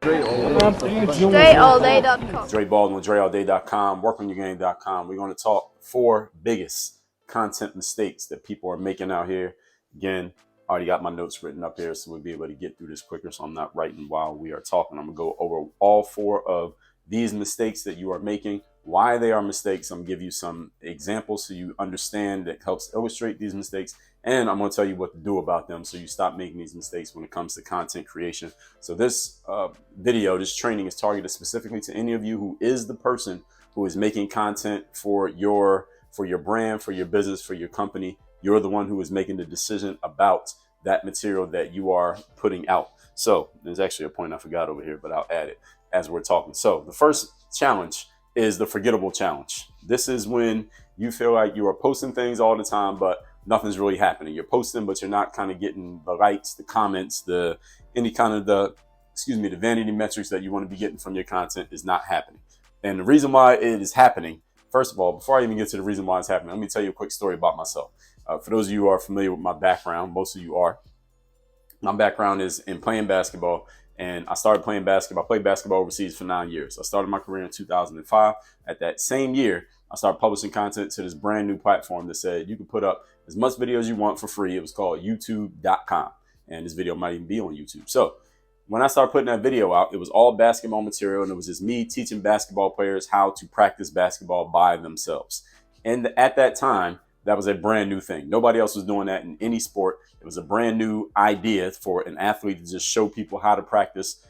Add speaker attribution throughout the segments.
Speaker 1: DreAllDay.com.
Speaker 2: Dre Baldwin, DreAllDay.com, WorkOnYourGame.com. We're going to talk 4 biggest content mistakes that people are making out here. Again, I already got my notes written up here, so we'll be able to get through this quicker, so I'm not writing while we are talking. I'm going to go over all 4 of these mistakes that you are making, why they are mistakes. I'm going to give you some examples so you understand that helps illustrate these mistakes, and I'm going to tell you what to do about them so you stop making these mistakes when it comes to content creation. So this video, this training is targeted specifically to any of you who is the person who is making content for your brand, for your business, for your company. You're the one who is making the decision about that material that you are putting out. So there's actually a point I forgot over here, but I'll add it as we're talking. So the first challenge is the forgettable challenge. This is when you feel like you are posting things all the time, but nothing's really happening. You're posting, but you're not kind of getting the likes, the comments, the vanity metrics that you want to be getting from your content is not happening. And the reason why it is happening, first of all, before I even get to the reason why it's happening, let me tell you a quick story about myself. For those of you who are familiar with my background, most of you are. My background is in playing basketball, and I started playing basketball. I played basketball overseas for 9 years. I started my career in 2005. At that same year, I started publishing content to this brand new platform that said you can put up as much video as you want for free. It was called youtube.com, and this video might even be on YouTube. So when I started putting that video out, it was all basketball material, and it was just me teaching basketball players how to practice basketball by themselves. And at that time, that was a brand new thing. Nobody else was doing that in any sport. It was a brand new idea for an athlete to just show people how to practice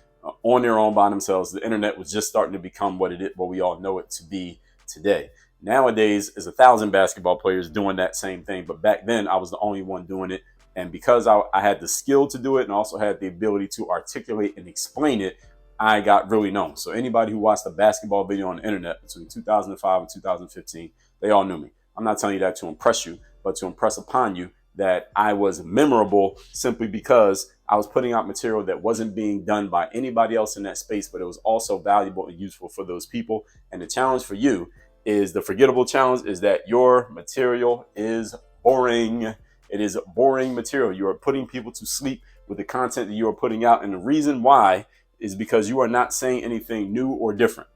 Speaker 2: on their own by themselves. The internet was just starting to become what we all know it to be today. Nowadays, there's 1,000 basketball players doing that same thing. But back then, I was the only one doing it. And because I had the skill to do it and also had the ability to articulate and explain it, I got really known. So anybody who watched a basketball video on the internet between 2005 and 2015, they all knew me. I'm not telling you that to impress you, but to impress upon you that I was memorable simply because I was putting out material that wasn't being done by anybody else in that space, but it was also valuable and useful for those people. And the challenge for you is the forgettable challenge is that your material is boring. It is boring material. You are putting people to sleep with the content that you are putting out. And the reason why is because you are not saying anything new or different.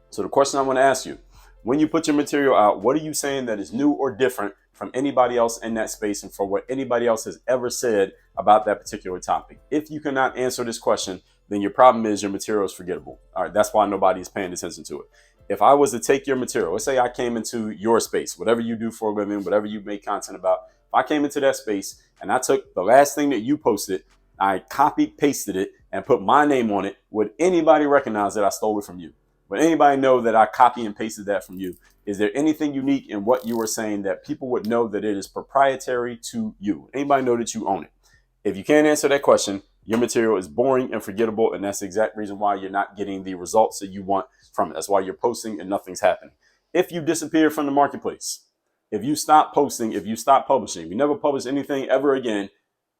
Speaker 2: So the question I want to ask you, when you put your material out, what are you saying that is new or different from anybody else in that space and for what anybody else has ever said about that particular topic? If you cannot answer this question, then your problem is your material is forgettable. All right, that's why nobody is paying attention to it. If I was to take your material, let's say I came into your space, whatever you do for a living, whatever you make content about, if I came into that space and I took the last thing that you posted, I copied, pasted it, and put my name on it, would anybody recognize that I stole it from you? Would anybody know that I copy and pasted that from you? Is there anything unique in what you were saying that people would know that it is proprietary to you? Anybody know that you own it? If you can't answer that question, your material is boring and forgettable, and that's the exact reason why you're not getting the results that you want from it. That's why you're posting and nothing's happening. If you disappear from the marketplace, if you stop posting, if you stop publishing, if you never publish anything ever again,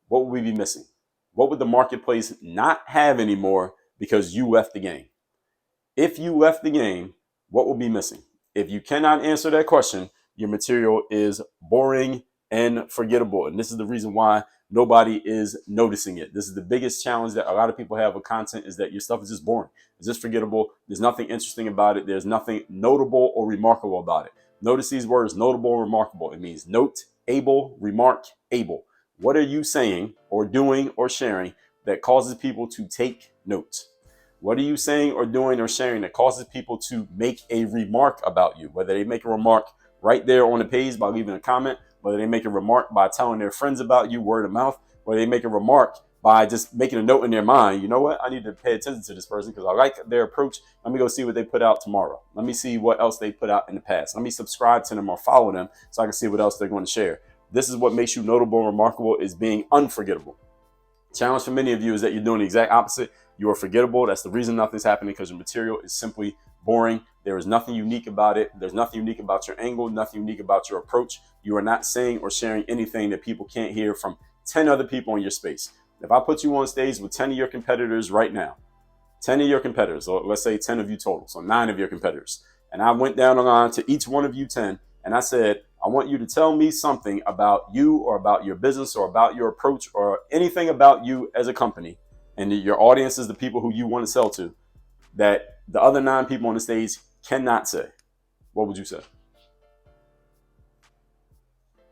Speaker 2: what would we be missing? What would the marketplace not have anymore because you left the game? If you left the game, what will be missing? If you cannot answer that question, your material is boring and forgettable. And this is the reason why nobody is noticing it. This is the biggest challenge that a lot of people have with content, is that your stuff is just boring. It's just forgettable. There's nothing interesting about it. There's nothing notable or remarkable about it. Notice these words, notable or remarkable. It means note, able, remark, able. What are you saying or doing or sharing that causes people to take notes? What are you saying or doing or sharing that causes people to make a remark about you? Whether they make a remark right there on the page by leaving a comment, whether they make a remark by telling their friends about you, word of mouth, whether they make a remark by just making a note in their mind, you know what, I need to pay attention to this person because I like their approach. Let me go see what they put out tomorrow. Let me see what else they put out in the past. Let me subscribe to them or follow them so I can see what else they're going to share. This is what makes you notable and remarkable, is being unforgettable. Challenge for many of you is that you're doing the exact opposite. You are forgettable. That's the reason nothing's happening, because your material is simply boring. There is nothing unique about it. There's nothing unique about your angle, nothing unique about your approach. You are not saying or sharing anything that people can't hear from 10 other people in your space. If I put you on stage with 10 of your competitors right now, 10 of your competitors, or let's say 10 of you total, so 9 of your competitors, and I went down the line to each one of you 10, and I said, I want you to tell me something about you or about your business or about your approach or anything about you as a company and your audience is the people who you want to sell to, that the other 9 people on the stage cannot say, what would you say?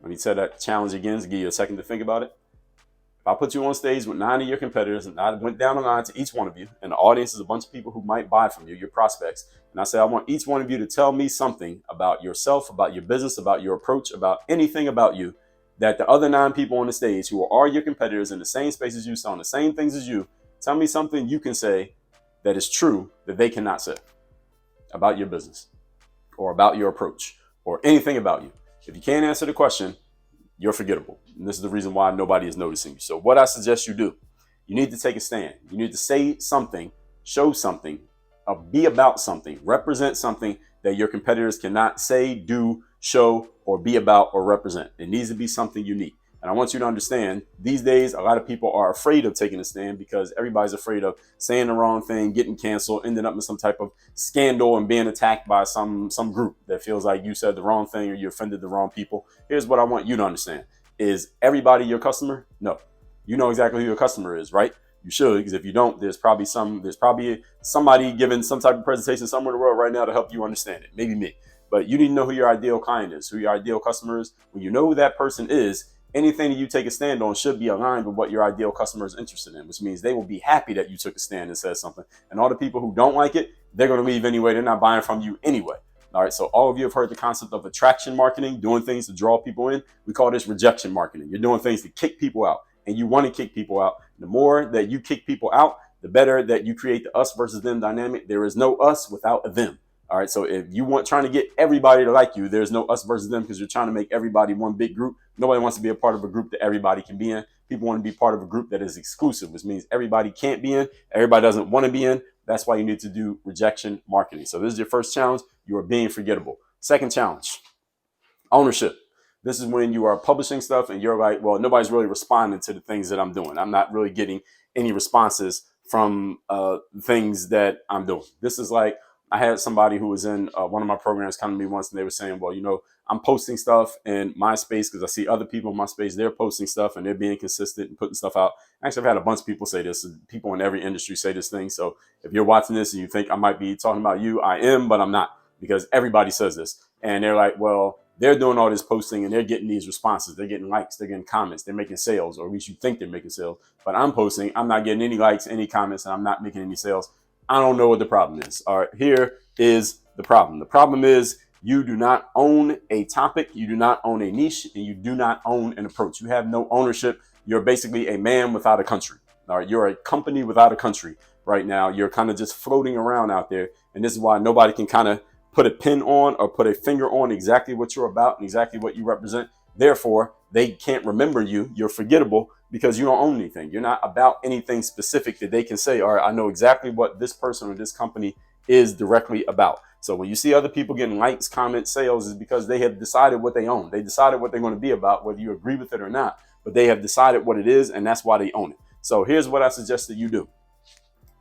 Speaker 2: Let me set that challenge again to give you a second to think about it. If I put you on stage with 9 of your competitors and I went down the line to each one of you, and the audience is a bunch of people who might buy from you, your prospects, and I say, I want each one of you to tell me something about yourself, about your business, about your approach, about anything about you that the other 9 people on the stage who are your competitors in the same space as you, selling the same things as you, tell me something you can say that is true that they cannot say about your business or about your approach or anything about you. If you can't answer the question, you're forgettable. And this is the reason why nobody is noticing you. So what I suggest you do, you need to take a stand. You need to say something, show something, be about something, represent something that your competitors cannot say, do, show, or be about or represent. It needs to be something unique. And I want you to understand, these days, a lot of people are afraid of taking a stand because everybody's afraid of saying the wrong thing, getting canceled, ending up in some type of scandal and being attacked by some group that feels like you said the wrong thing or you offended the wrong people. Here's what I want you to understand. Is everybody your customer? No. You know exactly who your customer is, right? You should, because if you don't, there's probably somebody giving some type of presentation somewhere in the world right now to help you understand it. Maybe me. But you need to know who your ideal client is, who your ideal customer is. When you know who that person is, anything that you take a stand on should be aligned with what your ideal customer is interested in, which means they will be happy that you took a stand and said something. And all the people who don't like it, they're going to leave anyway. They're not buying from you anyway. All right. So all of you have heard the concept of attraction marketing, doing things to draw people in. We call this rejection marketing. You're doing things to kick people out, and you want to kick people out. The more that you kick people out, the better that you create the us versus them dynamic. There is no us without a them. All right. So if you want trying to get everybody to like you, there's no us versus them because you're trying to make everybody one big group. Nobody wants to be a part of a group that everybody can be in. People want to be part of a group that is exclusive, which means everybody can't be in. Everybody doesn't want to be in. That's why you need to do rejection marketing. So this is your first challenge. You are being forgettable. Second challenge, ownership. This is when you are publishing stuff and you're like, well, nobody's really responding to the things that I'm doing. I'm not really getting any responses from things that I'm doing. This is like, I had somebody who was in one of my programs come to me once and they were saying, well, you know, I'm posting stuff in my space because I see other people in my space, they're posting stuff and they're being consistent and putting stuff out. Actually, I've had a bunch of people say this. People in every industry say this thing. So if you're watching this and you think I might be talking about you, I am, but I'm not, because everybody says this. And they're like, well, they're doing all this posting and they're getting these responses. They're getting likes, they're getting comments, they're making sales, or at least you think they're making sales. But I'm posting, I'm not getting any likes, any comments, and I'm not making any sales. I don't know what the problem is. All right, here is the problem. The problem is you do not own a topic, you do not own a niche, and you do not own an approach. You have no ownership. You're basically a man without a country. All right, you're a company without a country right now. You're kind of just floating around out there. And this is why nobody can kind of put a pin on or put a finger on exactly what you're about and exactly what you represent. Therefore, they can't remember you. You're forgettable because you don't own anything. You're not about anything specific that they can say, all right, I know exactly what this person or this company is directly about. So when you see other people getting likes, comments, sales, is because they have decided what they own. They decided what they're going to be about, whether you agree with it or not, but they have decided what it is, and that's why they own it. So here's what I suggest that you do.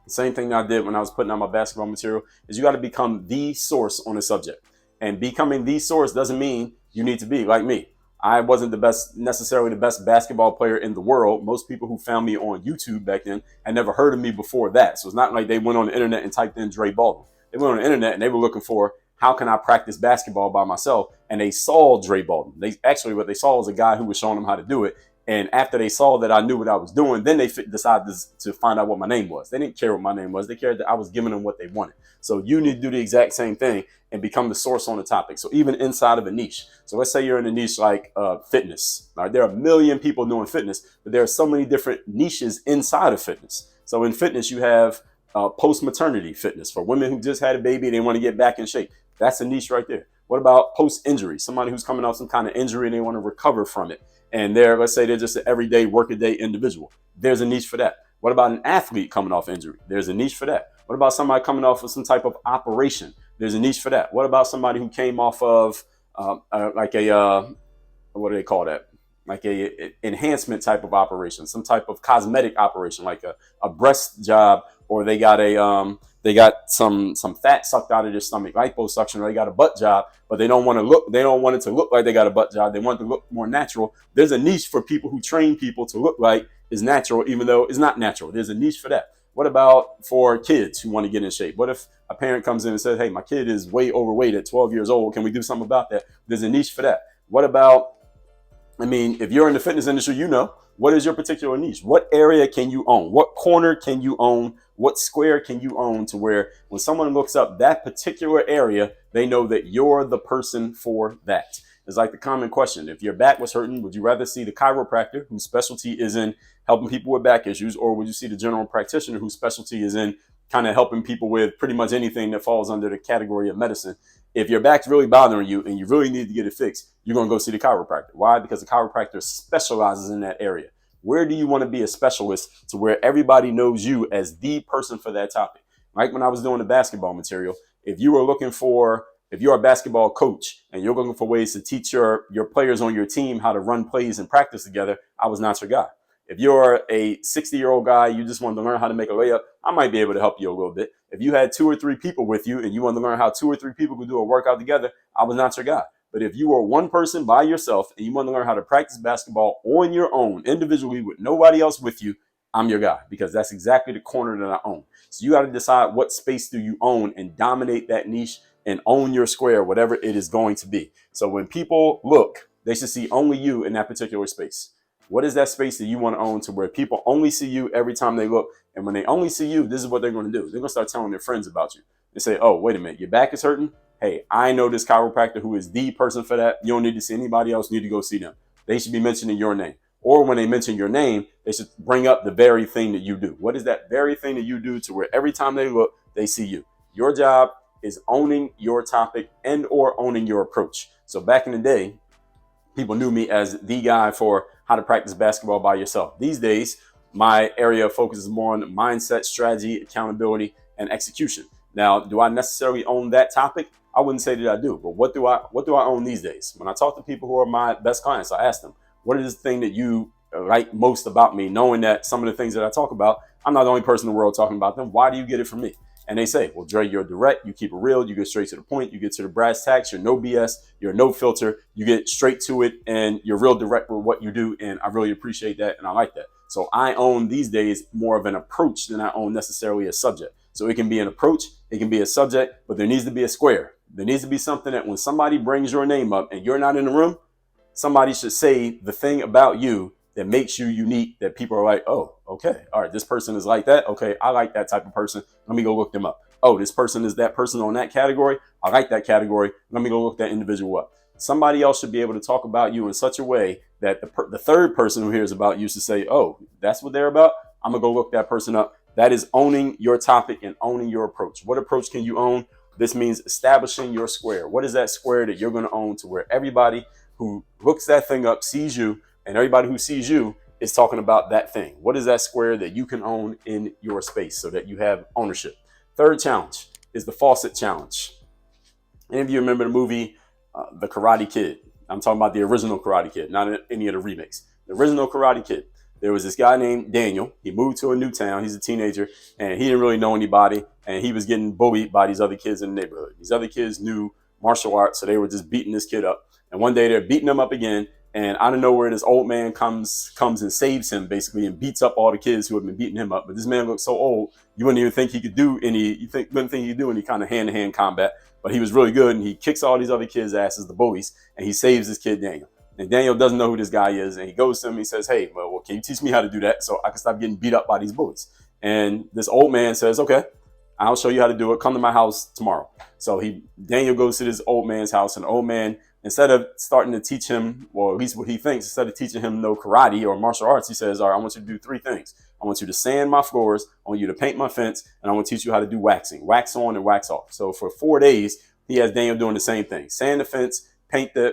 Speaker 2: The same thing that I did when I was putting out my basketball material is you got to become the source on the subject. And becoming the source doesn't mean you need to be like me. I wasn't necessarily the best basketball player in the world. Most people who found me on YouTube back then had never heard of me before that. So it's not like they went on the internet and typed in Dre Baldwin. They went on the internet and they were looking for, how can I practice basketball by myself? And they saw Dre Baldwin. What they saw was a guy who was showing them how to do it. And after they saw that I knew what I was doing, then they decided to find out what my name was. They didn't care what my name was. They cared that I was giving them what they wanted. So you need to do the exact same thing and become the source on the topic. So even inside of a niche. So let's say you're in a niche like fitness. All right, there are a million people doing fitness, but there are so many different niches inside of fitness. So in fitness, you have post-maternity fitness for women who just had a baby and they want to get back in shape. That's a niche right there. What about post-injury? Somebody who's coming off some kind of injury and they want to recover from it. And let's say they're just an everyday workaday individual. There's a niche for that. What about an athlete coming off injury? There's a niche for that. What about somebody coming off of some type of operation? There's a niche for that. What about somebody who came off of what do they call that? Like a enhancement type of operation, some type of cosmetic operation, like a breast job, or they got some fat sucked out of their stomach, liposuction, or they got a butt job, but they don't want it to look like they got a butt job. They want it to look more natural. There's a niche for people who train people to look like is natural, even though it's not natural. There's a niche for that. What about for kids who want to get in shape? What if a parent comes in and says, hey, my kid is way overweight at 12 years old. Can we do something about that? There's a niche for that. What about, if you're in the fitness industry, what is your particular niche? What area can you own? What corner can you own? What square can you own to where when someone looks up that particular area, they know that you're the person for that? It's like the common question. If your back was hurting, would you rather see the chiropractor whose specialty is in helping people with back issues, or would you see the general practitioner whose specialty is in kind of helping people with pretty much anything that falls under the category of medicine? If your back's really bothering you and you really need to get it fixed, you're going to go see the chiropractor. Why? Because the chiropractor specializes in that area. Where do you want to be a specialist to where everybody knows you as the person for that topic? Like when I was doing the basketball material, if you're a basketball coach and you're looking for ways to teach your players on your team how to run plays and practice together, I was not your guy. If you're a 60-year-old guy, you just wanted to learn how to make a layup, I might be able to help you a little bit. If you had 2 or 3 people with you and you wanted to learn how 2 or 3 people could do a workout together, I was not your guy. But if you were one person by yourself and you want to learn how to practice basketball on your own, individually with nobody else with you, I'm your guy, because that's exactly the corner that I own. So you got to decide what space do you own and dominate that niche and own your square, whatever it is going to be. So when people look, they should see only you in that particular space. What is that space that you want to own to where people only see you every time they look? And when they only see you, this is what they're going to do. They're going to start telling their friends about you. They say, oh, wait a minute, your back is hurting? Hey, I know this chiropractor who is the person for that. You don't need to see anybody else. You need to go see them. They should be mentioning your name. Or when they mention your name, they should bring up the very thing that you do. What is that very thing that you do to where every time they look, they see you? Your job is owning your topic and or owning your approach. So back in the day, people knew me as the guy for how to practice basketball by yourself. These days, my area of focus is more on mindset, strategy, accountability, and execution. Now, do I necessarily own that topic? I wouldn't say that I do, but what do I own these days? When I talk to people who are my best clients, I ask them, what is the thing that you like most about me, knowing that some of the things that I talk about, I'm not the only person in the world talking about them. Why do you get it from me? And they say, well, Dre, you're direct, you keep it real, you get straight to the point, you get to the brass tacks, you're no BS, you're no filter, you get straight to it, and you're real direct with what you do, and I really appreciate that, and I like that. So I own these days more of an approach than I own necessarily a subject. So it can be an approach, it can be a subject, but there needs to be a square. There needs to be something that when somebody brings your name up and you're not in the room, somebody should say the thing about you that makes you unique, that people are like, oh, okay, all right, this person is like that. Okay, I like that type of person. Let me go look them up. Oh, this person is that person on that category. I like that category. Let me go look that individual up. Somebody else should be able to talk about you in such a way that the third person who hears about you should say, oh, that's what they're about. I'm going to go look that person up. That is owning your topic and owning your approach. What approach can you own? This means establishing your square. What is that square that you're going to own to where everybody who looks that thing up sees you, and everybody who sees you is talking about that thing? What is that square that you can own in your space so that you have ownership? Third challenge is the Faucet Challenge. Any of you remember the movie The Karate Kid? I'm talking about the original Karate Kid, not any of the remakes. The original Karate Kid. There was this guy named Daniel. He moved to a new town. He's a teenager, and he didn't really know anybody, and he was getting bullied by these other kids in the neighborhood. These other kids knew martial arts, so they were just beating this kid up. And one day they're beating him up again, and out of nowhere, this old man comes and saves him, basically, and beats up all the kids who have been beating him up. But this man looked so old, you wouldn't even think he could do any kind of hand-to-hand combat. But he was really good, and he kicks all these other kids' asses, the bullies, and he saves this kid, Daniel. And Daniel doesn't know who this guy is, and he goes to him and he says, hey, well, can you teach me how to do that so I can stop getting beat up by these bullies? And this old man says, okay, I'll show you how to do it. Come to my house tomorrow. So Daniel goes to this old man's house, and the old man, instead of starting to teach him, or at least what he thinks, instead of teaching him no karate or martial arts, he says, all right, I want you to do 3 things. I want you to sand my floors, I want you to paint my fence, and I want to teach you how to do waxing, wax on and wax off. So for 4 days, he has Daniel doing the same thing. Sand the fence,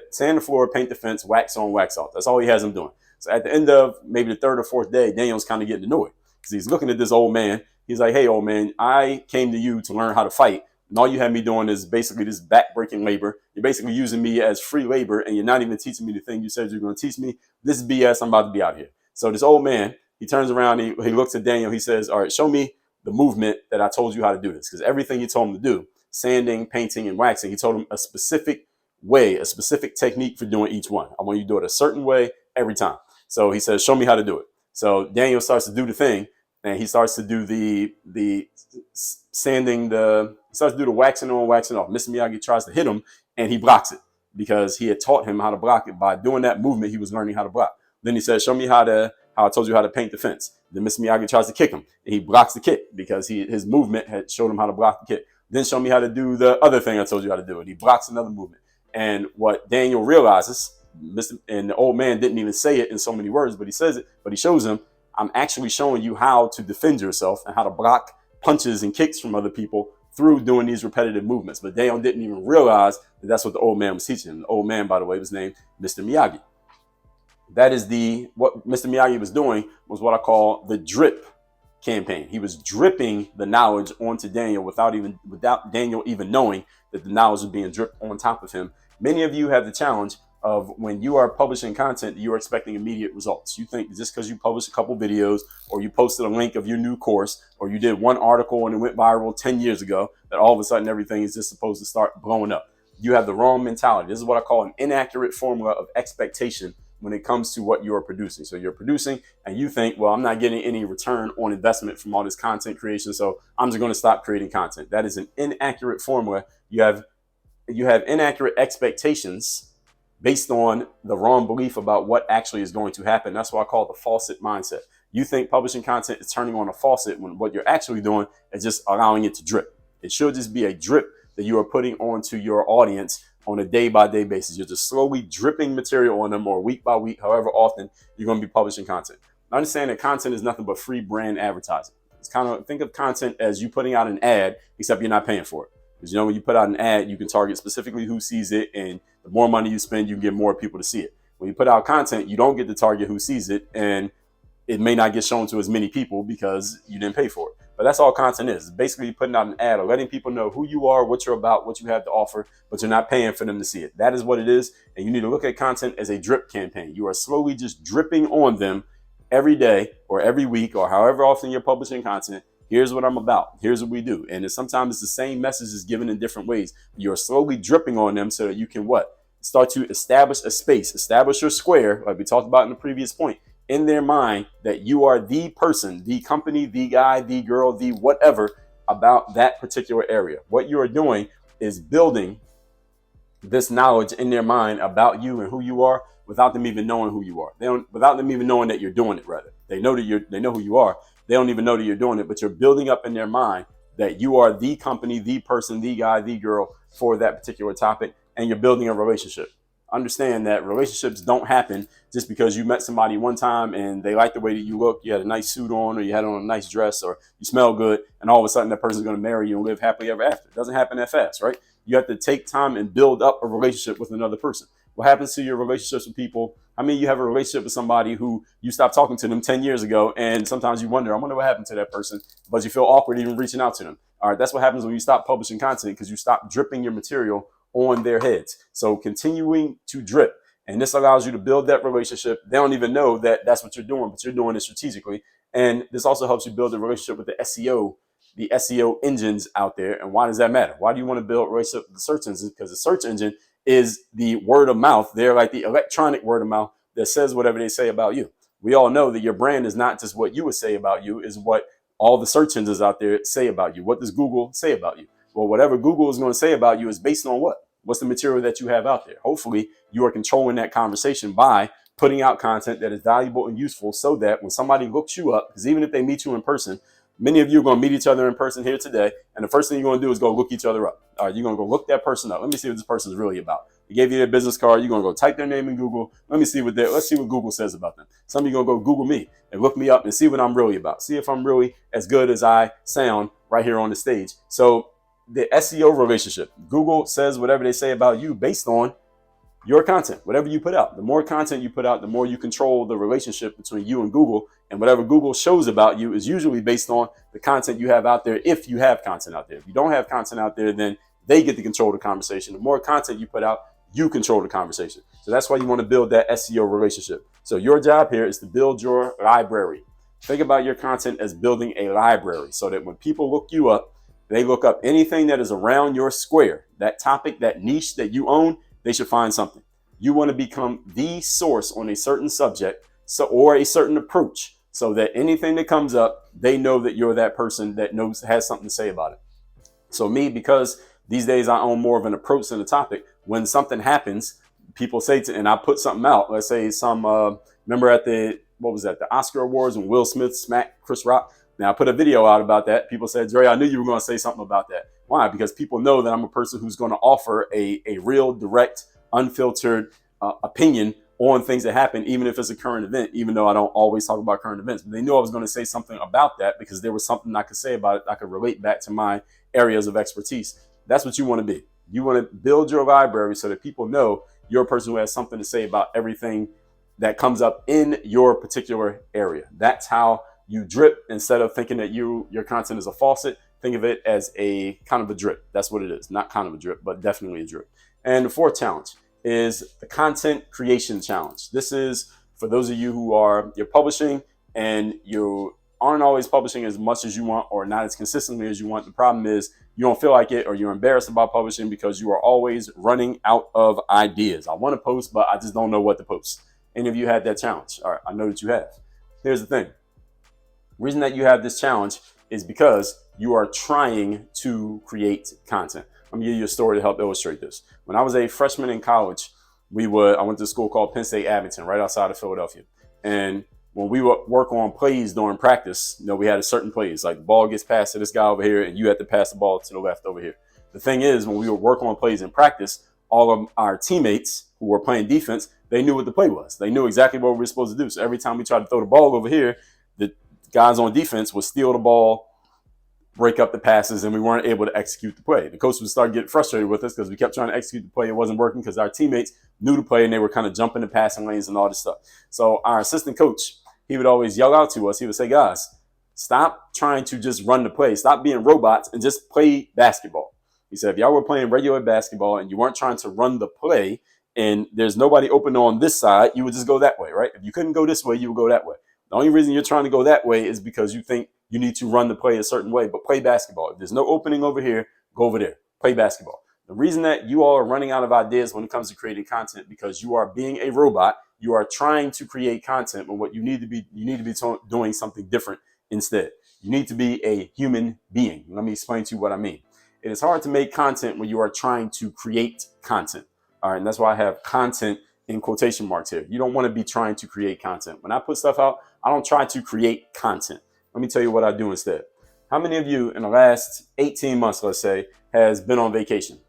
Speaker 2: sand the floor, paint the fence, wax on, wax off. That's all he has him doing. So at the end of maybe the 3rd or 4th day, Daniel's kind of getting annoyed because he's looking at this old man. He's like, hey, old man, I came to you to learn how to fight. And all you have me doing is basically this back-breaking labor. You're basically using me as free labor, and you're not even teaching me the thing you said you're going to teach me. This is BS. I'm about to be out here. So this old man, he turns around, he looks at Daniel. He says, all right, show me the movement that I told you how to do this. Because everything he told him to do, sanding, painting, and waxing, he told him a specific way, a specific technique for doing each one. I want you to do it a certain way every time. So he says, show me how to do it. So Daniel starts to do the thing, and he starts to do the sanding he starts to do the waxing on, waxing off. Mr. Miyagi tries to hit him, and he blocks it because he had taught him how to block it. By doing that movement, he was learning how to block. Then he says, show me how I told you how to paint the fence. Then Mr. Miyagi tries to kick him, and he blocks the kick because his movement had showed him how to block the kick. Then show me how to do the other thing I told you how to do, and he blocks another movement. And what Daniel realizes, and the old man didn't even say it in so many words, but he says it, but he shows him, I'm actually showing you how to defend yourself and how to block punches and kicks from other people through doing these repetitive movements. But Daniel didn't even realize that that's what the old man was teaching him. The old man, by the way, was named Mr. Miyagi. That is what Mr. Miyagi was doing was what I call the drip campaign. He was dripping the knowledge onto Daniel without Daniel even knowing that the knowledge was being dripped on top of him. Many of you have the challenge of when you are publishing content, you are expecting immediate results. You think just because you published a couple videos or you posted a link of your new course or you did one article and it went viral 10 years ago, that all of a sudden everything is just supposed to start blowing up. You have the wrong mentality. This is what I call an inaccurate formula of expectation when it comes to what you're producing. So you're producing and you think, well, I'm not getting any return on investment from all this content creation, so I'm just going to stop creating content. That is an inaccurate formula. You have inaccurate expectations based on the wrong belief about what actually is going to happen. That's why I call it the faucet mindset. You think publishing content is turning on a faucet when what you're actually doing is just allowing it to drip. It should just be a drip that you are putting onto your audience on a day-by-day basis. You're just slowly dripping material on them, or week by week, however often you're going to be publishing content. Understand that content is nothing but free brand advertising. It's kind of, think of content as you putting out an ad, except you're not paying for it. Because when you put out an ad, you can target specifically who sees it, and the more money you spend, you can get more people to see it. When you put out content, you don't get to target who sees it, and it may not get shown to as many people because you didn't pay for it. But that's all content is. Basically putting out an ad or letting people know who you are, what you're about, what you have to offer, but you're not paying for them to see it. That is what it is. And you need to look at content as a drip campaign. You are slowly just dripping on them every day or every week or however often you're publishing content. Here's what I'm about. Here's what we do. And sometimes it's the same message is given in different ways. You're slowly dripping on them so that you can what? Start to establish a space, establish your square, like we talked about in the previous point, in their mind that you are the person, the company, the guy, the girl, the whatever about that particular area. What you are doing is building this knowledge in their mind about you and who you are without them even knowing who you are. Without them even knowing that you're doing it, rather. They know who you are. They don't even know that you're doing it, but you're building up in their mind that you are the company, the person, the guy, the girl for that particular topic, and you're building a relationship. Understand that relationships don't happen just because you met somebody one time and they like the way that you look, you had a nice suit on, or you had on a nice dress, or you smell good, and all of a sudden that person's going to marry you and live happily ever after. It doesn't happen that fast, right? You have to take time and build up a relationship with another person. What happens to your relationships with people? I mean, you have a relationship with somebody who you stopped talking to them 10 years ago, and sometimes you wonder, I wonder what happened to that person, but you feel awkward even reaching out to them. All right, that's what happens when you stop publishing content, because you stop dripping your material on their heads. So continuing to drip. And this allows you to build that relationship. They don't even know that that's what you're doing, but you're doing it strategically. And this also helps you build a relationship with the SEO engines out there. And why does that matter? Why do you want to build a relationship with the search engines? Because the search engine is the word of mouth. They're like the electronic word of mouth that says whatever they say about you. We all know that your brand is not just what you would say about you, is what all the search engines out there say about you. What does Google say about you? Well, whatever Google is going to say about you is based on what? What's the material that you have out there? Hopefully, you are controlling that conversation by putting out content that is valuable and useful, so that when somebody looks you up, because even if they meet you in person, many of you are going to meet each other in person here today, and the first thing you're going to do is go look each other up. All right, you're going to go look that person up. Let me see what this person is really about. They gave you their business card. You're going to go type their name in Google. Let's see what Google says about them. Some of you are going to go Google me and look me up and see what I'm really about. See if I'm really as good as I sound right here on the stage. So the SEO relationship, Google says whatever they say about you based on your content, whatever you put out. The more content you put out, the more you control the relationship between you and Google. And whatever Google shows about you is usually based on the content you have out there, if you have content out there. If you don't have content out there, then they get to control the conversation. The more content you put out, you control the conversation. So that's why you want to build that SEO relationship. So your job here is to build your library. Think about your content as building a library, so that when people look you up, they look up anything that is around your square, that topic, that niche that you own, they should find something. You want to become the source on a certain subject, or a certain approach, so that anything that comes up, they know that you're that person that has something to say about it. So me, because these days I own more of an approach than a topic, when something happens, people say and I put something out, let's say remember at the Oscar Awards when Will Smith smacked Chris Rock. Now I put a video out about that. People said, Dre, I knew you were going to say something about that. Why? Because people know that I'm a person who's going to offer a real, direct, unfiltered opinion on things that happen, even if it's a current event, even though I don't always talk about current events. But they knew I was going to say something about that because there was something I could say about it. I could relate back to my areas of expertise. That's what you want to be. You want to build your library so that people know you're a person who has something to say about everything that comes up in your particular area. That's how you drip. Instead of thinking that your content is a faucet, think of it as a kind of a drip. That's what it is. Not kind of a drip, but definitely a drip. And the fourth challenge is the content creation challenge. This is for those of you who you're publishing and you aren't always publishing as much as you want or not as consistently as you want. The problem is you don't feel like it, or you're embarrassed about publishing because you are always running out of ideas. I want to post, but I just don't know what to post. Any of you had that challenge? All right, I know that you have. Here's the thing. The reason that you have this challenge is because you are trying to create content. Let me give you a story to help illustrate this. When I was a freshman in college, I went to a school called Penn State Abington, right outside of Philadelphia. And when we would work on plays during practice, we had a certain plays, like the ball gets passed to this guy over here, and you have to pass the ball to the left over here. The thing is, when we would work on plays in practice, all of our teammates who were playing defense, they knew what the play was. They knew exactly what we were supposed to do. So every time we tried to throw the ball over here, the guys on defense would steal the ball, break up the passes, and we weren't able to execute the play. The coach would start getting frustrated with us because we kept trying to execute the play. It wasn't working because our teammates knew the play and they were kind of jumping the passing lanes and all this stuff. So our assistant coach, he would always yell out to us. He would say, guys, stop trying to just run the play. Stop being robots and just play basketball. He said, if y'all were playing regular basketball and you weren't trying to run the play and there's nobody open on this side, you would just go that way, right? If you couldn't go this way, you would go that way. The only reason you're trying to go that way is because you think you need to run the play a certain way, but play basketball. If there's no opening over here, go over there. Play basketball. The reason that you all are running out of ideas when it comes to creating content because you are being a robot. You are trying to create content, but what you need to be doing something different instead. You need to be a human being. Let me explain to you what I mean. It is hard to make content when you are trying to create content. All right, and that's why I have content in quotation marks here. You don't want to be trying to create content. When I put stuff out, I don't try to create content. Let me tell you what I do instead. How many of you in the last 18 months, let's say, has been on vacation?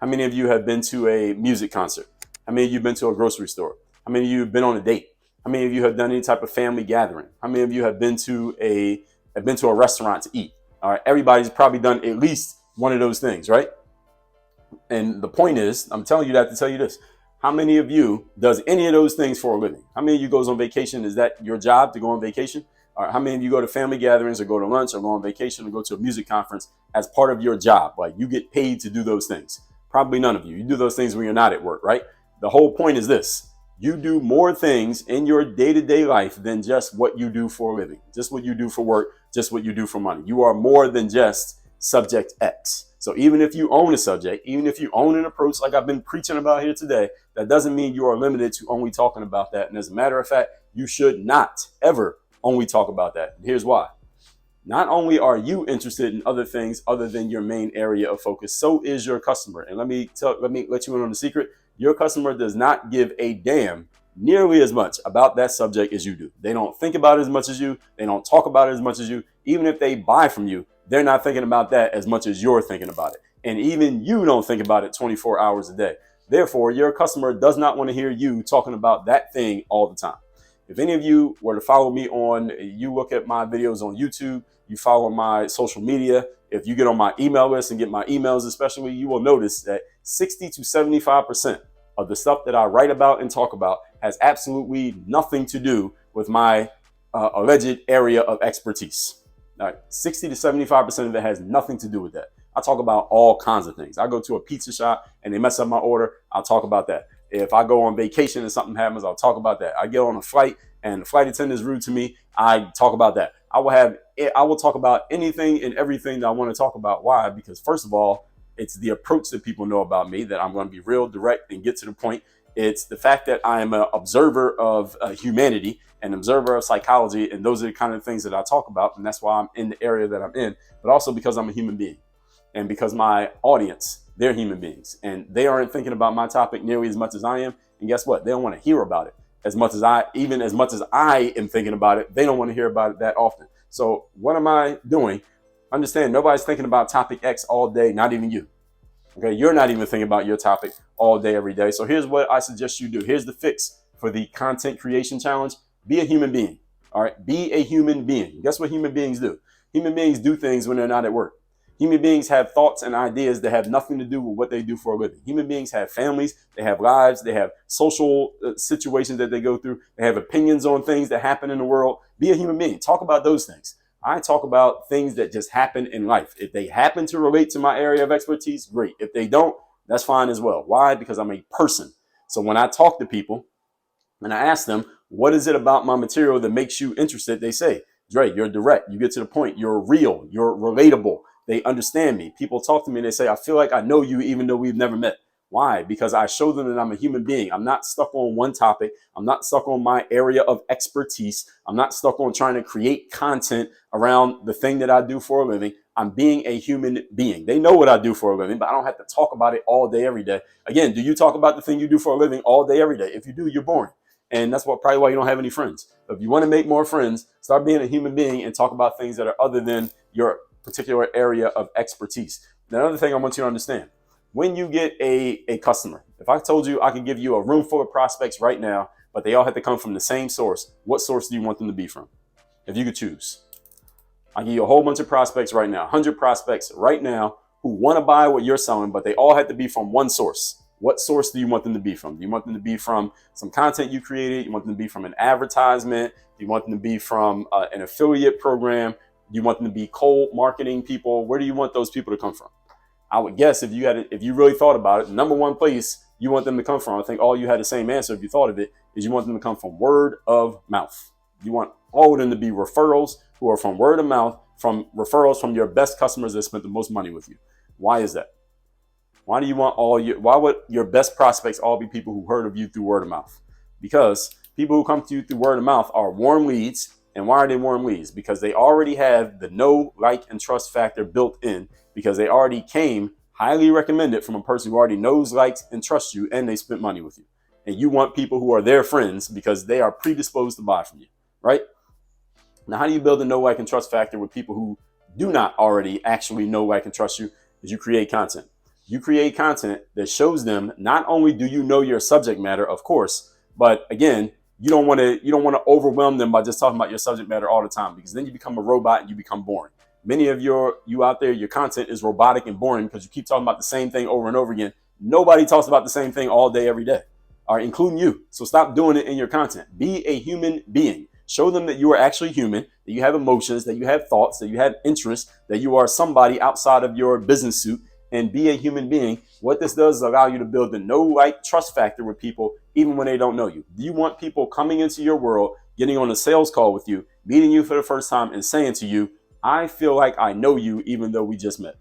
Speaker 2: How many of you have been to a music concert? How many of you have been to a grocery store? How many of you have been on a date? How many of you have done any type of family gathering? How many of you have been to a restaurant to eat? All right, everybody's probably done at least one of those things, right? And the point is, I'm telling you that to tell you this. How many of you does any of those things for a living? How many of you goes on vacation? Is that your job to go on vacation? All right, how many of you go to family gatherings or go to lunch or go on vacation or go to a music conference as part of your job? Like you get paid to do those things. Probably none of you. You do those things when you're not at work, right? The whole point is this. You do more things in your day-to-day life than just what you do for a living, just what you do for work, just what you do for money. You are more than just subject X. So even if you own a subject, even if you own an approach like I've been preaching about here today, that doesn't mean you are limited to only talking about that. And as a matter of fact, you should not ever only talk about that. And here's why. Not only are you interested in other things other than your main area of focus, so is your customer. And let me let you in on the secret. Your customer does not give a damn nearly as much about that subject as you do. They don't think about it as much as you. They don't talk about it as much as you. Even if they buy from you, they're not thinking about that as much as you're thinking about it. And even you don't think about it 24 hours a day. Therefore, your customer does not want to hear you talking about that thing all the time. If any of you were to follow me you look at my videos on YouTube, you follow my social media, if you get on my email list and get my emails especially, you will notice that 60 to 75% of the stuff that I write about and talk about has absolutely nothing to do with my alleged area of expertise. All right, 60 to 75% of it has nothing to do with that. I talk about all kinds of things. I go to a pizza shop and they mess up my order, I'll talk about that. If I go on vacation and something happens, I'll talk about that. I get on a flight and the flight attendant is rude to me, I talk about that. I will talk about anything and everything that I want to talk about. Why? Because first of all, it's the approach that people know about me, that I'm going to be real, direct, and get to the point. It's the fact that I'm an observer of humanity, an observer of psychology, and those are the kind of things that I talk about, and that's why I'm in the area that I'm in, but also because I'm a human being, and because my audience, they're human beings, and they aren't thinking about my topic nearly as much as I am, and guess what? They don't want to hear about it as much as I am thinking about it. They don't want to hear about it that often. So what am I doing? Understand, nobody's thinking about topic X all day, not even you. Okay, you're not even thinking about your topic all day, every day. So here's what I suggest you do. Here's the fix for the content creation challenge. Be a human being. All right, be a human being. Guess what human beings do? Human beings do things when they're not at work. Human beings have thoughts and ideas that have nothing to do with what they do for a living. Human beings have families, they have lives, they have social situations that they go through. They have opinions on things that happen in the world. Be a human being. Talk about those things. I talk about things that just happen in life. If they happen to relate to my area of expertise, great. If they don't, that's fine as well. Why? Because I'm a person. So when I talk to people and I ask them, what is it about my material that makes you interested? They say, Dre, you're direct. You get to the point. You're real. You're relatable. They understand me. People talk to me and they say, I feel like I know you even though we've never met. Why? Because I show them that I'm a human being. I'm not stuck on one topic. I'm not stuck on my area of expertise. I'm not stuck on trying to create content around the thing that I do for a living. I'm being a human being. They know what I do for a living, but I don't have to talk about it all day, every day. Again, do you talk about the thing you do for a living all day, every day? If you do, you're boring. And that's probably why you don't have any friends. If you want to make more friends, start being a human being and talk about things that are other than your particular area of expertise. Another thing I want you to understand, when you get a customer, if I told you I could give you a room full of prospects right now, but they all have to come from the same source, what source do you want them to be from? If you could choose. I give you a whole bunch of prospects right now, 100 prospects right now who want to buy what you're selling, but they all have to be from one source. What source do you want them to be from? Do you want them to be from some content you created? You want them to be from an advertisement? Do you want them to be from an affiliate program? Do you want them to be cold marketing people? Where do you want those people to come from? I would guess if you really thought about it, the number one place you want them to come from, I think all you had the same answer if you thought of it, is you want them to come from word of mouth. You want all of them to be referrals who are from word of mouth, from referrals from your best customers that spent the most money with you. Why is that? Why would your best prospects all be people who heard of you through word of mouth? Because people who come to you through word of mouth are warm leads. And why are they warm leads? Because they already have the know, like, and trust factor built in, because they already came highly recommended from a person who already knows, likes, and trusts you, and they spent money with you. And you want people who are their friends because they are predisposed to buy from you, right? Now, how do you build a know, like, and trust factor with people who do not already actually know, like, and trust you? Is you create content. You create content that shows them not only do you know your subject matter, of course, but again, you don't want to overwhelm them by just talking about your subject matter all the time, because then you become a robot and you become boring. Many of you out there, your content is robotic and boring because you keep talking about the same thing over and over again. Nobody talks about the same thing all day, every day, all right, including you. So stop doing it in your content. Be a human being. Show them that you are actually human, that you have emotions, that you have thoughts, that you have interests, that you are somebody outside of your business suit, and be a human being. What this does is allow you to build the know, like, trust factor with people, even when they don't know you. Do you want people coming into your world, getting on a sales call with you, meeting you for the first time, and saying to you, I feel like I know you, even though we just met?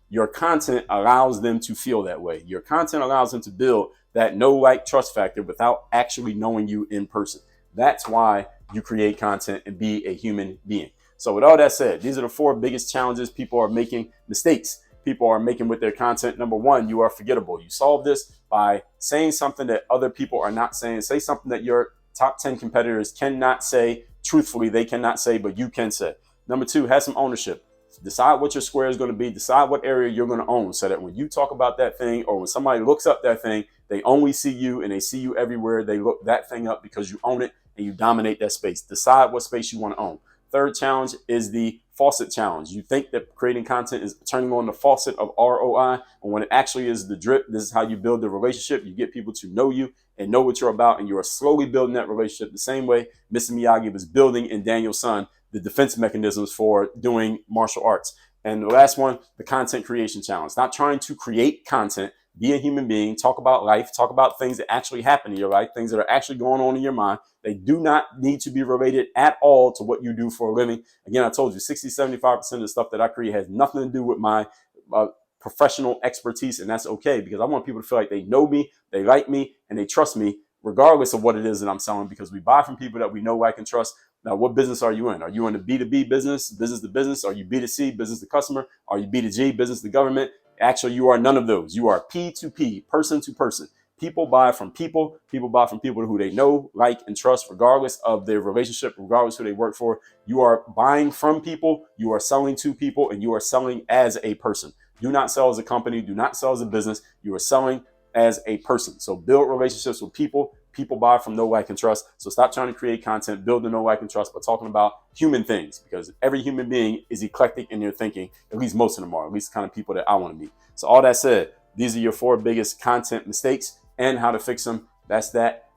Speaker 2: Your content allows them to feel that way. Your content allows them to build that know, like, trust factor without actually knowing you in person. That's why you create content and be a human being. So with all that said, these are the 4 biggest challenges people are making, mistakes people are making with their content. Number 1, you are forgettable. You solve this by saying something that other people are not saying. Say something that your top 10 competitors cannot say. Truthfully, they cannot say, but you can say. Number 2, have some ownership. Decide what your square is going to be. Decide what area you're going to own, so that when you talk about that thing, or when somebody looks up that thing, they only see you, and they see you everywhere. They look that thing up because you own it and you dominate that space. Decide what space you want to own. Third challenge is the faucet challenge. You think that creating content is turning on the faucet of ROI, and when it actually is the drip. This is how you build the relationship. You get people to know you and know what you're about, and you are slowly building that relationship the same way Mr. Miyagi was building in Daniel's Son the defense mechanisms for doing martial arts. And the last one, the content creation challenge. Not trying to create content. Be a human being. Talk about life. Talk about things that actually happen in your life, things that are actually going on in your mind. They do not need to be related at all to what you do for a living. Again, I told you 60-75% of the stuff that I create has nothing to do with my professional expertise, and that's okay, because I want people to feel like they know me, they like me, and they trust me regardless of what it is that I'm selling, because we buy from people that we know, like, and trust. Now, what business are you in? Are you in the B2B business, business to business? Are you B2C, business to customer? Are you B2G, business to government? Actually, you are none of those. You are P2P, person to person. People buy from people. People buy from people who they know, like, and trust, regardless of their relationship, regardless who they work for. You are buying from people. You are selling to people, and you are selling as a person. Do not sell as a company. Do not sell as a business. You are selling as a person. So build relationships with people. People buy from know, like, and trust. So stop trying to create content, build the know, like, and trust, but talking about human things, because every human being is eclectic in their thinking. At least most of them are, at least the kind of people that I want to meet. So all that said, these are your 4 biggest content mistakes and how to fix them. That's that.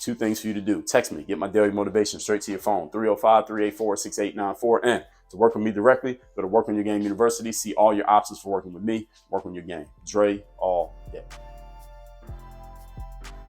Speaker 2: 2 things for you to do. Text me, get my daily motivation straight to your phone, 305-384-6894. And to work with me directly, go to Work on Your Game University, see all your options for working with me. Work on your game. Dre all day.